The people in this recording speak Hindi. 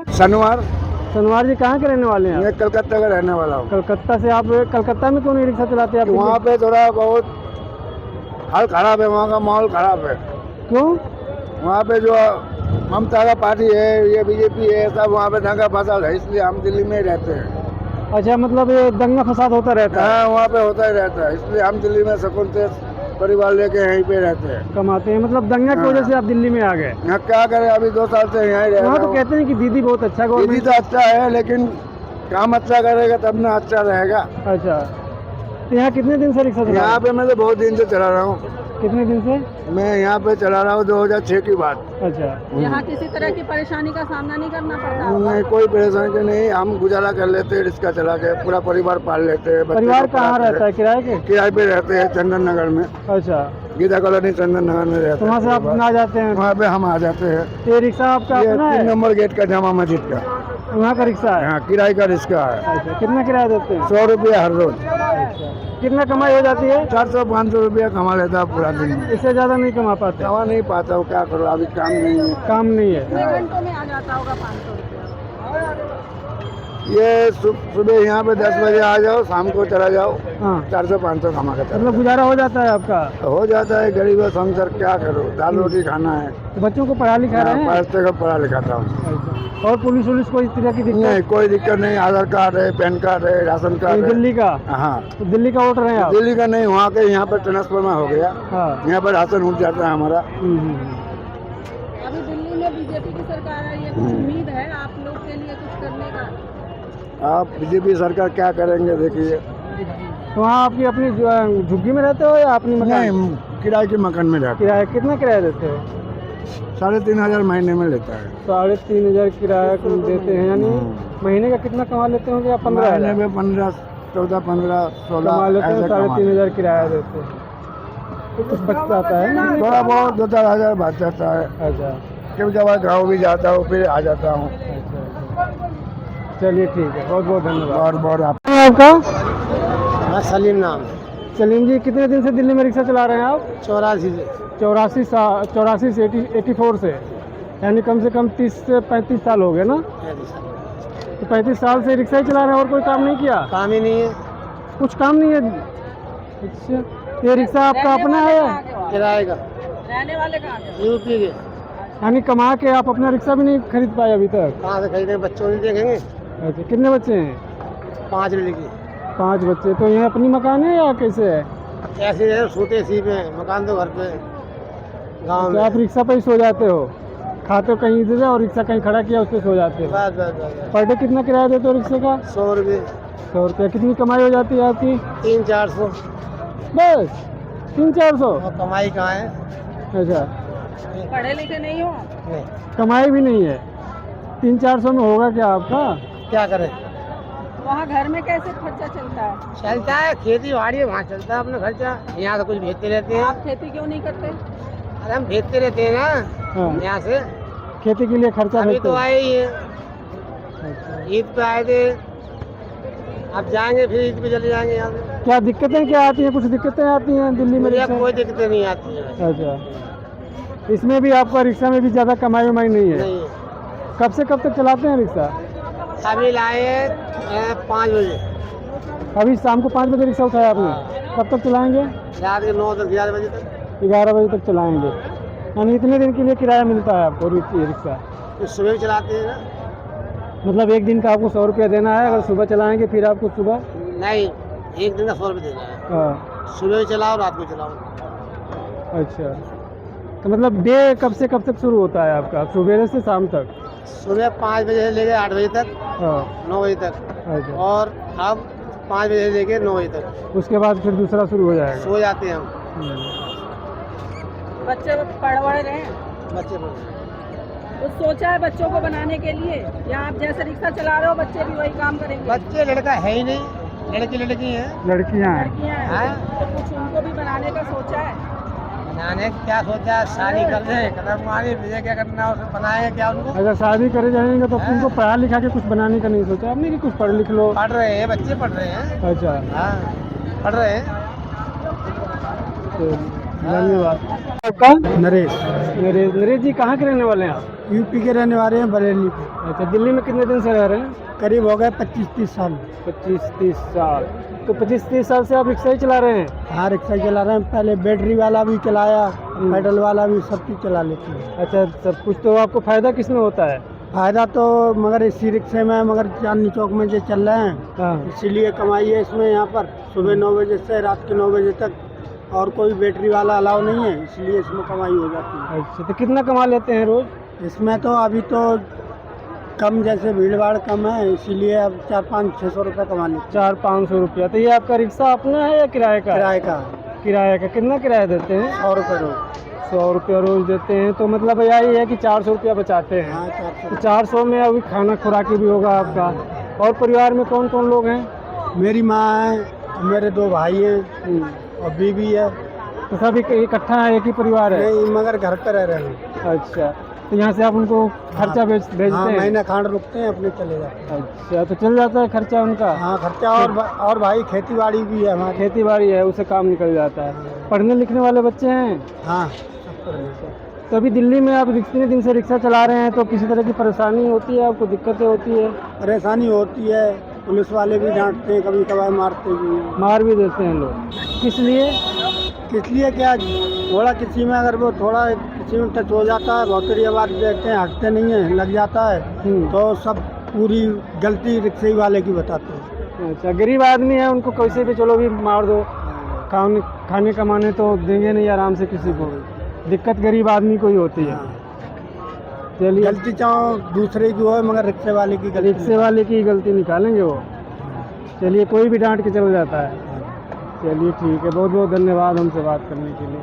शनिवार। सनवार जी कहाँ के रहने वाले हैं आप? मैं कलकत्ता का रहने वाला हूँ। कलकत्ता से। आप कलकत्ता में क्यों नहीं रिक्शा चलाते आप? वहाँ पे थोड़ा बहुत हाल खराब है, वहाँ का माहौल खराब है। क्यों? वहाँ पे जो ममता का पार्टी है, ये बीजेपी है, सब वहाँ पे दंगा फसाद है, इसलिए हम दिल्ली में ही रहते हैं। अच्छा, मतलब ये दंगा फसाद होता रहता है। हाँ, वहाँ पे होता ही रहता है, इसलिए हम दिल्ली में सुकून से परिवार लेके यहीं पे रहते हैं। कमाते हैं, मतलब दंगा की वजह से आप दिल्ली में आ गए। यहाँ क्या करें, अभी 2 साल से यहीं रह वहाँ रहा तो हूँ। कहते हैं कि दीदी बहुत अच्छा दीदी गवर्नमेंट। तो अच्छा है, लेकिन काम अच्छा करेगा तब ना अच्छा रहेगा। अच्छा, तो यहाँ कितने दिन से रिक्शा चला रहे यहाँ हैं? पे मैं तो बहुत दिन से चला रहा हूँ। कितने दिन से? मैं यहाँ पे चला रहा हूँ 2006 की बात। अच्छा, यहाँ किसी तरह की परेशानी का सामना नहीं करना पड़ता? नहीं, कोई परेशानी तो नहीं, हम गुजारा कर लेते हैं, रिक्शा चला के पूरा परिवार पाल लेते हैं। बच्चे परिवार को कहाँ पढ़ाते हैं। रहता है, किराए के? किराए पे रहते हैं चंदन नगर में, अच्छा, गीता कॉलोनी चंदन नगर में रहते तो वहाँ से आप हैं। ना जाते हैं? वहाँ पे हम आ जाते हैं। तो ये रिक्शा आपका ये अपना 3 है? नंबर गेट का जामा मस्जिद का वहाँ का रिक्शा है? यहाँ किराए का रिक्शा है। अच्छा, कितना किराया देते हैं? 100 रुपया हर रोज। अच्छा, कितना कमाई हो जाती है? 400-500 रुपया कमा लेता है पूरा दिन में। इससे ज़्यादा नहीं कमा पाते? कमा नहीं पाता हूँ, क्या करूँ, अभी काम नहीं है। काम नहीं है। कितने घंटों में आ जाता होगा 500 रुपया? ये सुबह यहाँ पे 10 बजे आ जाओ, शाम को चला जाओ, हाँ, 400-500 कमा के चला मतलब गुजारा हो जाता है आपका? हो जाता है। गरीब संसार, क्या करो, दाल रोटी खाना है। तो बच्चों को पढ़ा लिखा रहे हैं? बच्चे को पढ़ा लिखाता हूँ। अच्छा, और पुलिस वुलिस को इस तरह की नहीं, दिक्कत? कोई दिक्कत नहीं। आधार कार्ड है, पैन कार्ड है, राशन कार्ड है। दिल्ली का? हाँ, तो दिल्ली का वोटर हैं आप? दिल्ली का नहीं, वहाँ के यहाँ पर ट्रांसफर हो गया। हाँ। यहाँ पर राशन उठ जाता है हमारा। अभी दिल्ली में बीजेपी की सरकार है, ये कुछ उम्मीद है आप लोग के लिए कुछ करने का? आप बीजेपी सरकार क्या करेंगे, देखिए। तो वहाँ आपकी अपनी झुग्गी में रहते हो या अपनी मकान? नहीं, किराए के मकान में रहते किराया कितना किराया देते हो? हैं। 3,500 महीने में लेता है। 3,500 किराया देते हैं, यानी महीने का कितना कमा लेते होंगे आप? 15,000 महीने में 15, 14, 15, 16 कमा लेते हैं। ऐसे कमा लेते हैं। 3,500 किराया देते हैं, तो कुछ बच जाता है ना? थोड़ा बहुत 2-4 हज़ार बच जाता है। अच्छा, कभी कभार गाँव भी जाता हूँ, फिर आ जाता हूँ। अच्छा, चलिए ठीक है, बहुत बहुत धन्यवाद। और बहुत आप आपका? सलीम नाम। सलीम जी, कितने दिन से दिल्ली में रिक्शा चला रहे हैं आप? 84 से। 84 से 84 से, यानी कम से कम 30 से 35 साल हो गए ना? तो 35 साल से रिक्शा ही चला रहे हैं, और कोई काम नहीं किया? काम ही नहीं है, कुछ काम नहीं है? अच्छा, ये रिक्शा आपका अपना है? किराए का। रहने वाले कहाँ के? यूपी के। यानी कमा के आप अपना रिक्शा भी नहीं खरीद पाए अभी तक? कहाँ से खरीदे, बच्चों नहीं देखेंगे। अच्छा, कितने बच्चे हैं? 5 लड़की। 5 बच्चे। तो ये अपनी मकान है या कैसे है? ऐसे है, सोते इसी पे, मकान तो घर पे गाँव तो में। आप रिक्शा पे ही सो जाते हो, खाते हो कहीं इधर और रिक्शा कहीं खड़ा किया उस पर सो जाते हो? बस बस बस। पर डे कितना किराया देते हो रिक्शे का? 100 रुपये। 100 रुपया। कितनी कमाई हो जाती है आपकी? 300-400। बस 300-400? और कमाई कहाँ है? अच्छा, पढ़े लिखे नहीं हो? नहीं, कमाई भी नहीं है। 300-400 में होगा क्या आपका? क्या करें। वहाँ घर में कैसे खर्चा चलता है? चलता है, खेती बाड़ी वहाँ चलता है अपना खर्चा। यहाँ से कुछ भेजते रहते हैं। आप खेती क्यों नहीं करते? अरे हम भेजते रहते हैं ना हाँ, यहाँ से। खेती के लिए खर्चा अभी देते तो हो? आए ही हैं, अच्छा। ईद पे आए थे। अब जाएंगे, फिर ईद पे चले जाएंगे यहाँ से। क्या दिक्कतें क्या आती हैं? कुछ दिक्कतें आती हैं दिल्ली में मुझे रिक्शा? कोई दिक्कत नहीं आती है। अच्छा, इसमें भी आपका रिक्शा में भी ज़्यादा कमाई वमाई नहीं है? नहीं, कब से कब तक चलाते हैं रिक्शा? अभी लाए 5 बजे, अभी शाम को 5 बजे रिक्शा उठाया आपने? कब तक चलाएंगे? रात के 9 तक 11 बजे तक। 11 बजे तक चलाएंगे, यानी इतने दिन के लिए किराया मिलता है आपको रिक्शा? फिर सुबह भी चलाते हैं ना। मतलब एक दिन का आपको 100 रुपया देना है, अगर सुबह चलाएंगे फिर आपको सुबह? नहीं, एक दिन का 100 रुपये देना है। हाँ, सुबह भी चलाओ, रात को चलाओ। अच्छा, तो मतलब डे कब से कब तक शुरू होता है आपका? सुबह से शाम तक? सुबह 5 बजे से लेकर 8 बजे तक, हाँ, 9 बजे तक। अच्छा, और अब 5 बजे से लेकर 9 बजे तक उसके बाद फिर दूसरा शुरू हो जाएगा? सो जाते हैं हम। बच्चे पढ़ रहे हैं? बच्चे पर कुछ सोचा है बच्चों को बनाने के लिए, या आप जैसे रिक्शा चला रहे हो बच्चे भी वही काम करेंगे? बच्चे लड़का है ही नहीं, लड़की हैं। लड़कियाँ हैं? लड़कियाँ हैं, हाँ? तो कुछ उनको भी बनाने का सोचा है? बनाने का क्या सोचा, शादी कर दे, कदम मारी, मुझे क्या करना है, उसे बनाएंगे क्या उनको। अगर शादी करे जाएंगे तो उनको पढ़ा लिखा के कुछ बनाने का नहीं सोचा आपने कि कुछ पढ़ लिख लो? पढ़ रहे हैं, बच्चे पढ़ रहे हैं। अच्छा, हाँ, पढ़ रहे हैं। तो धन्यवाद। आपका नरेश नरेश नरेश जी कहाँ के रहने वाले हैं आप? यूपी के रहने वाले हैं, बरेली के। अच्छा, दिल्ली में कितने दिन से रह रहे हैं? करीब हो गए 25-30 साल। 25-30 साल। तो 25-30 साल से आप रिक्शा ही चला रहे हैं? हाँ, रिक्शा चला रहे हैं। पहले बैटरी वाला भी चलाया, पैडल वाला भी, सब चीज़ चला लेते हैं। अच्छा, सब कुछ। तो आपको फ़ायदा किस में होता है? फ़ायदा तो मगर इसी रिक्शे में, मगर चांदनी चौक में जो चल रहे हैं, हाँ। इसीलिए कमाई है इसमें। यहाँ पर सुबह 9 बजे से रात के 9 बजे तक और कोई बैटरी वाला अलाउ नहीं है, इसलिए इसमें कमाई हो जाती है। अच्छा, तो कितना कमा लेते हैं रोज़? इसमें तो अभी तो कम, जैसे भीड़ भाड़ कम है, इसीलिए अब 400-500-600 रुपये कमा लेते हैं। 400-500 रुपया। तो ये आपका रिक्शा अपना है या किराए का? किराए का। किराए का। कितना किराया देते हैं? 100 रुपये रोज। 100 रुपया रोज़ देते हैं। तो मतलब यही है कि 400 रुपया बचाते हैं। हाँ, तो 400। 400 में अभी खाना खुराकी भी होगा आपका। और परिवार में कौन कौन लोग हैं? मेरी माँ है, मेरे 2 भाई हैं और बीवी है। तो सब इकट्ठा है, एक ही परिवार है? नहीं, मगर घर पर रह रहे हैं। अच्छा, तो यहाँ से आप उनको खर्चा भेजते हाँ, हैं? महीना खांड रुकते हैं, अपने चले जाते हैं। अच्छा, तो चल जाता है खर्चा उनका? हाँ, खर्चा। और भाई खेती बाड़ी भी है हमारी। खेती बाड़ी है, उससे काम निकल जाता है। पढ़ने लिखने वाले बच्चे हैं? हाँ, सब कर लेते हैं। तो अभी दिल्ली में आप इतने दिन से रिक्शा चला रहे हैं, तो किसी तरह की परेशानी होती है आपको? दिक्कतें होती है? परेशानी होती है, पुलिस वाले भी डांटते हैं, कभी कभार मारते भी हैं। मार भी देते हैं लोग? किस लिए? इसलिए क्या, थोड़ा किसी में अगर वो थोड़ा किसी में टच हो जाता है, बहुत देरी आवाज़ देते हैं, हटते नहीं हैं, लग जाता है, तो सब पूरी गलती रिक्शे वाले की बताते हैं। अच्छा, गरीब आदमी है, उनको कैसे भी चलो भी मार दो, खाने कमाने तो देंगे नहीं आराम से किसी को। दिक्कत गरीब आदमी को ही होती है। चलिए, गलती चाहो दूसरे की हो, मगर रिक्शे वाले की गलती। रिक्शे वाले की गलती निकालेंगे वो। चलिए, कोई भी डांट के चल जाता है। चलिए ठीक है, बहुत बहुत धन्यवाद हमसे बात करने के लिए।